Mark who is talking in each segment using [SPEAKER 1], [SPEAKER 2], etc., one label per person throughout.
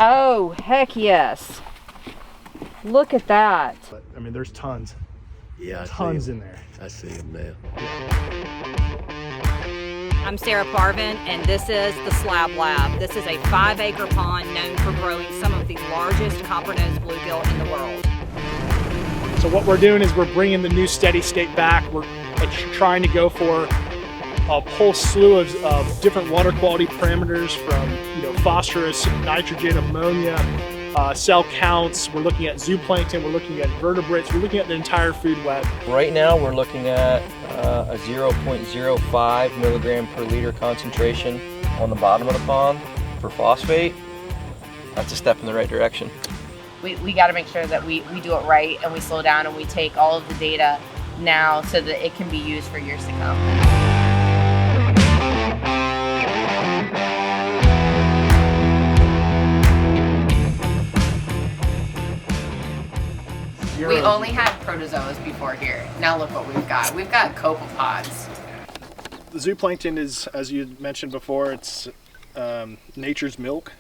[SPEAKER 1] Oh, heck yes. Look at that.
[SPEAKER 2] But, I mean, there's tons.
[SPEAKER 3] Yeah,
[SPEAKER 2] tons in there.
[SPEAKER 3] I see them now.
[SPEAKER 1] I'm Sarah Parvin, and this is the Slab Lab. This is a 5-acre pond known for growing some of the largest copper-nosed bluegill in the world.
[SPEAKER 2] So what we're doing is we're bringing the new steady state back. We're trying to go for a whole slew of different water quality parameters, from phosphorus, nitrogen, ammonia, cell counts. We're looking at zooplankton, we're looking at vertebrates, we're looking at the entire food web.
[SPEAKER 4] Right now we're looking at a 0.05 milligram per liter concentration on the bottom of the pond for phosphate. That's a step in the right direction.
[SPEAKER 5] We got to make sure that we do it right, and we slow down and we take all of the data now so that it can be used for years to come. We only had protozoans before here. Now look what we've got. We've got copepods.
[SPEAKER 2] The zooplankton is, as you mentioned before, it's nature's milk.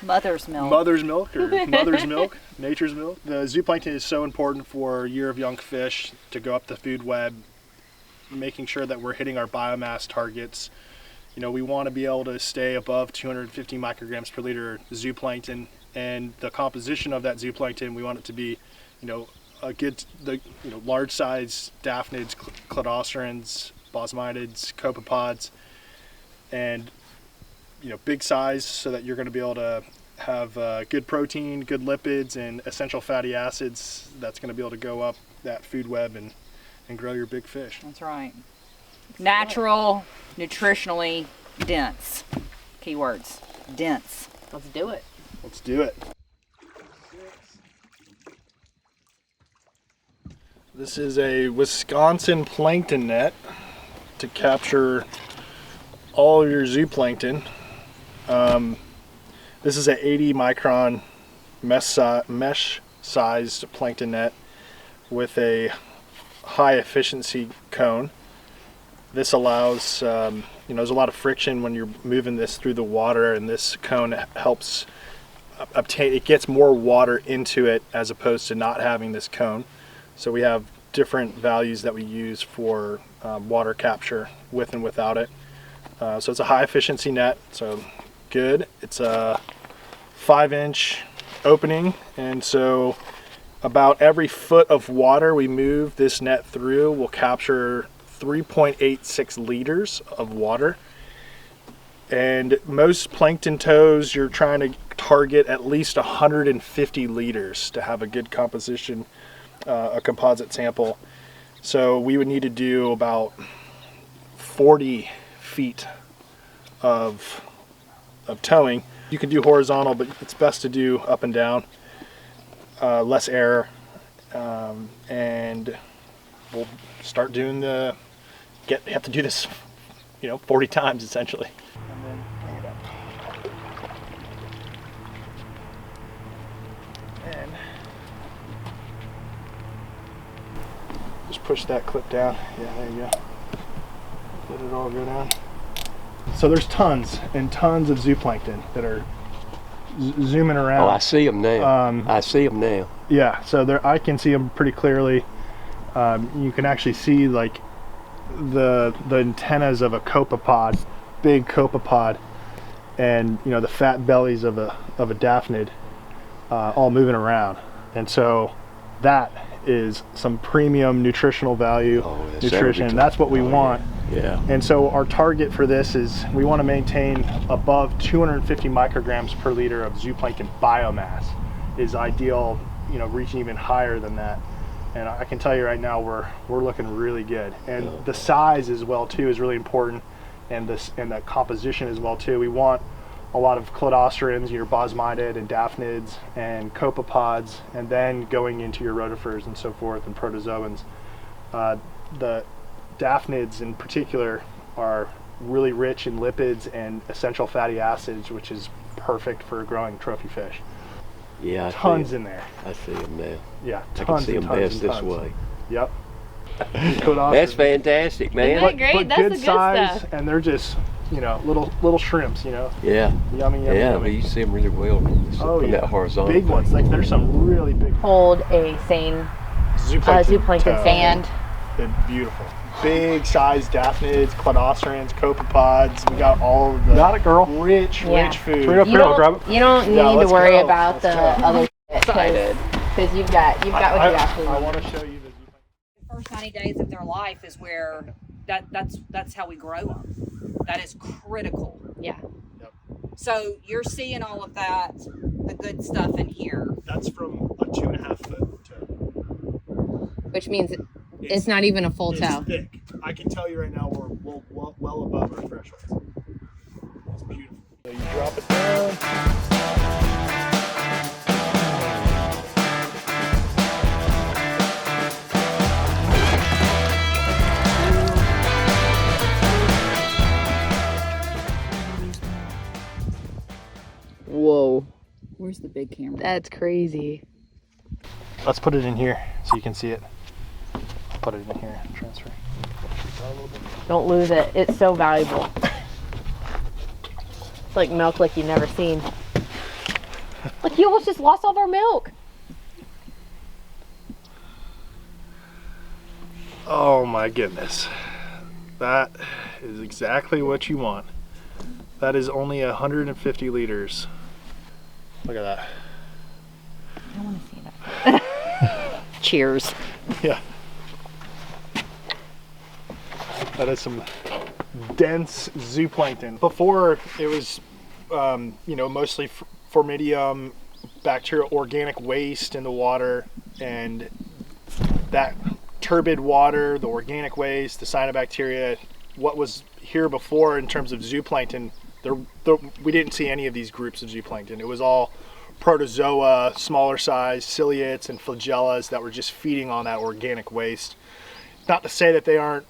[SPEAKER 1] Mother's milk.
[SPEAKER 2] Mother's milk, or mother's milk, nature's milk. The zooplankton is so important for year of young fish to go up the food web, making sure that we're hitting our biomass targets. We want to be able to stay above 250 micrograms per liter zooplankton, and the composition of that zooplankton, we want it to be a good, large size Daphnids, cladocerans, Bosminids, Copepods, and big size, so that you're going to be able to have good protein, good lipids, and essential fatty acids that's going to be able to go up that food web and grow your big fish.
[SPEAKER 1] That's right. Natural, nutritionally dense. Keywords. Dense.
[SPEAKER 5] Let's do it.
[SPEAKER 2] Let's do it. This is a Wisconsin plankton net to capture all of your zooplankton. This is an 80 micron mesh sized plankton net with a high efficiency cone. This allows, there's a lot of friction when you're moving this through the water, and this cone helps obtain, it gets more water into it as opposed to not having this cone. So we have different values that we use for water capture with and without it. So it's a high efficiency net, so good. It's a 5-inch opening, and so about every foot of water we move this net through will capture 3.86 liters of water. And most plankton tows, you're trying to target at least 150 liters to have a good composition, a composite sample. So we would need to do about 40 feet of towing. You can do horizontal, but it's best to do up and down, less error, and we'll start doing have to do this 40 times essentially. And then bring it up. And just push that clip down. Yeah, there you go. Let it all go down. So there's tons and tons of zooplankton that are zooming around.
[SPEAKER 3] Oh, I see them now. I see them now.
[SPEAKER 2] Yeah, so I can see them pretty clearly. You can actually see like the antennas of a copepod, big copepod, and the fat bellies of a daphnid, all moving around. And so that is some premium nutritional value nutrition. That's what we want.
[SPEAKER 3] Yeah.
[SPEAKER 2] And so our target for this is we want to maintain above 250 micrograms per liter of zooplankton biomass is ideal, reaching even higher than that. And I can tell you right now we're looking really good. And the size as well too is really important, and the composition as well too. We want a lot of cladocerans, your Bosminid and Daphnids and Copepods, and then going into your rotifers and so forth, and protozoans. The Daphnids in particular are really rich in lipids and essential fatty acids, which is perfect for growing trophy fish.
[SPEAKER 3] Yeah,
[SPEAKER 2] tons in there.
[SPEAKER 3] I see them now.
[SPEAKER 2] Yeah, tons.
[SPEAKER 3] I can see them best this way.
[SPEAKER 2] Yep.
[SPEAKER 3] That's fantastic, man.
[SPEAKER 5] Isn't that great?
[SPEAKER 2] But
[SPEAKER 5] That's
[SPEAKER 2] good
[SPEAKER 5] the good
[SPEAKER 2] size,
[SPEAKER 5] stuff.
[SPEAKER 2] and they're just you know, little shrimps, you know.
[SPEAKER 3] Yeah.
[SPEAKER 2] Yummy,
[SPEAKER 3] Yeah,
[SPEAKER 2] yummy.
[SPEAKER 3] but you see them really well from that horizontal.
[SPEAKER 2] Big ones. Like there's some really big.
[SPEAKER 5] Hold a sane zooplankton sand.
[SPEAKER 2] They're beautiful. Big sized Daphnids, cladocerans, Copepods. We got all of the rich food.
[SPEAKER 5] You don't need to worry about the other shit because you've got what you got.
[SPEAKER 2] I want to show you the zooplankton.
[SPEAKER 1] The first 90 days of their life is where that's how we grow them. That is critical.
[SPEAKER 5] Yeah.
[SPEAKER 2] Yep.
[SPEAKER 1] So you're seeing all of that, the good stuff in here.
[SPEAKER 2] That's from a 2.5 foot toe.
[SPEAKER 5] Which means it's not even a full toe.
[SPEAKER 2] It's thick. I can tell you right now we're well above our thresholds. It's beautiful. So you drop it down.
[SPEAKER 5] Whoa.
[SPEAKER 1] Where's the big camera?
[SPEAKER 5] That's crazy.
[SPEAKER 2] Let's put it in here so you can see it. Put it in here. Transfer.
[SPEAKER 5] Don't lose it. It's so valuable. It's like milk like you've never seen. Like you almost just lost all of our milk.
[SPEAKER 2] Oh my goodness. That is exactly what you want. That is only 150 liters. Look at that.
[SPEAKER 5] I want to see that.
[SPEAKER 1] Cheers.
[SPEAKER 2] Yeah. That is some dense zooplankton. Before it was, you know, mostly formidium, bacterial organic waste in the water, and that turbid water, the organic waste, the cyanobacteria, what was here before in terms of zooplankton, we didn't see any of these groups of zooplankton. It was all protozoa, smaller size, ciliates and flagellas that were just feeding on that organic waste. Not to say that they aren't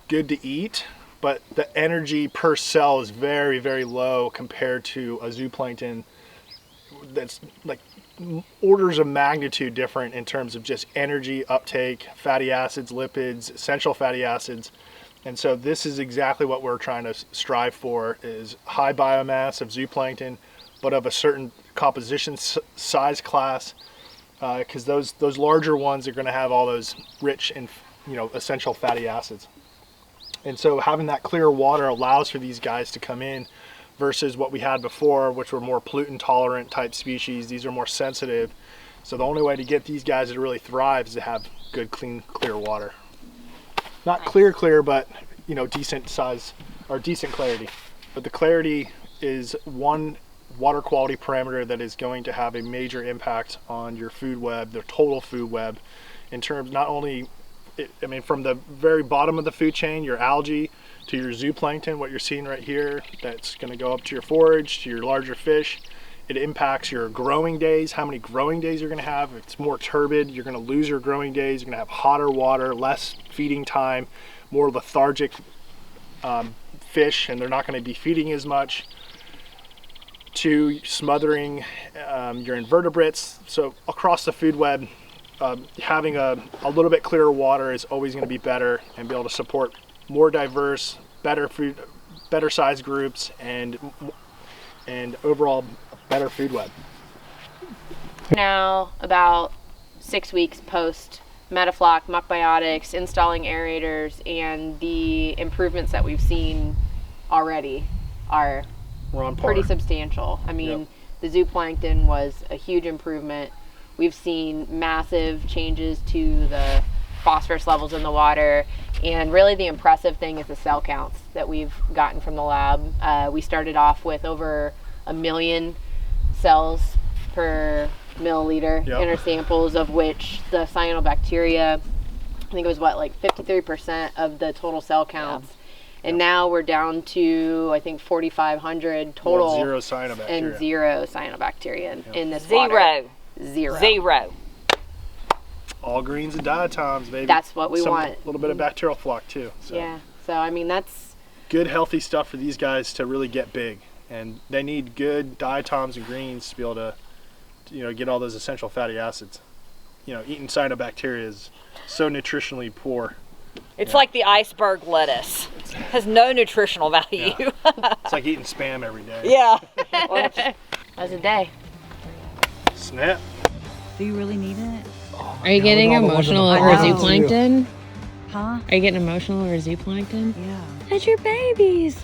[SPEAKER 2] good to eat, but the energy per cell is very, very low compared to a zooplankton that's like orders of magnitude different in terms of just energy uptake, fatty acids, lipids, essential fatty acids. And so this is exactly what we're trying to strive for, is high biomass of zooplankton, but of a certain composition size class, because those larger ones are going to have all those rich and, you know, essential fatty acids. And so having that clear water allows for these guys to come in versus what we had before, which were more pollutant tolerant type species. These are more sensitive. So the only way to get these guys to really thrive is to have good, clean, clear water. Not clear, but, you know, decent size or decent clarity. But the clarity is one water quality parameter that is going to have a major impact on your food web, the total food web, in terms not only, I mean, from the very bottom of the food chain, your algae, to your zooplankton, what you're seeing right here, that's going to go up to your forage, to your larger fish. It impacts your growing days, how many growing days you're going to have. If it's more turbid, you're going to lose your growing days. You're going to have hotter water, less feeding time, more lethargic fish, and they're not going to be feeding as much. To smothering your invertebrates. So across the food web, having a little bit clearer water is always going to be better and be able to support more diverse, better food, better size groups, and overall better food web.
[SPEAKER 5] Now about 6 weeks post MetaFloc, MuckBiotics, installing aerators, and the improvements that we've seen already are pretty substantial. I mean, the zooplankton was a huge improvement. We've seen massive changes to the phosphorus levels in the water, and really the impressive thing is the cell counts that we've gotten from the lab. We started off with over 1 million cells per milliliter in our samples, of which the cyanobacteria, I think it was like 53% of the total cell counts. And now we're down to, I think, 4,500 total.
[SPEAKER 2] Well, zero cyanobacteria.
[SPEAKER 5] And zero cyanobacteria in this water. Zero.
[SPEAKER 2] All greens and diatoms, baby.
[SPEAKER 5] That's what we want.
[SPEAKER 2] A little bit of bacterial floc too. So.
[SPEAKER 5] Yeah. So I mean, that's
[SPEAKER 2] good, healthy stuff for these guys to really get big, and they need good diatoms and greens to be able to, you know, get all those essential fatty acids. You know, eating cyanobacteria is so nutritionally poor.
[SPEAKER 1] It's like the iceberg lettuce. Has no nutritional value.
[SPEAKER 2] Yeah. It's like eating Spam every day.
[SPEAKER 1] Yeah.
[SPEAKER 5] How's a day?
[SPEAKER 2] Snap.
[SPEAKER 1] Do you really need it?
[SPEAKER 6] Are you getting emotional over
[SPEAKER 1] I know.
[SPEAKER 6] zooplankton?
[SPEAKER 1] Huh?
[SPEAKER 6] Are you getting emotional over zooplankton?
[SPEAKER 1] Yeah.
[SPEAKER 6] That's your babies.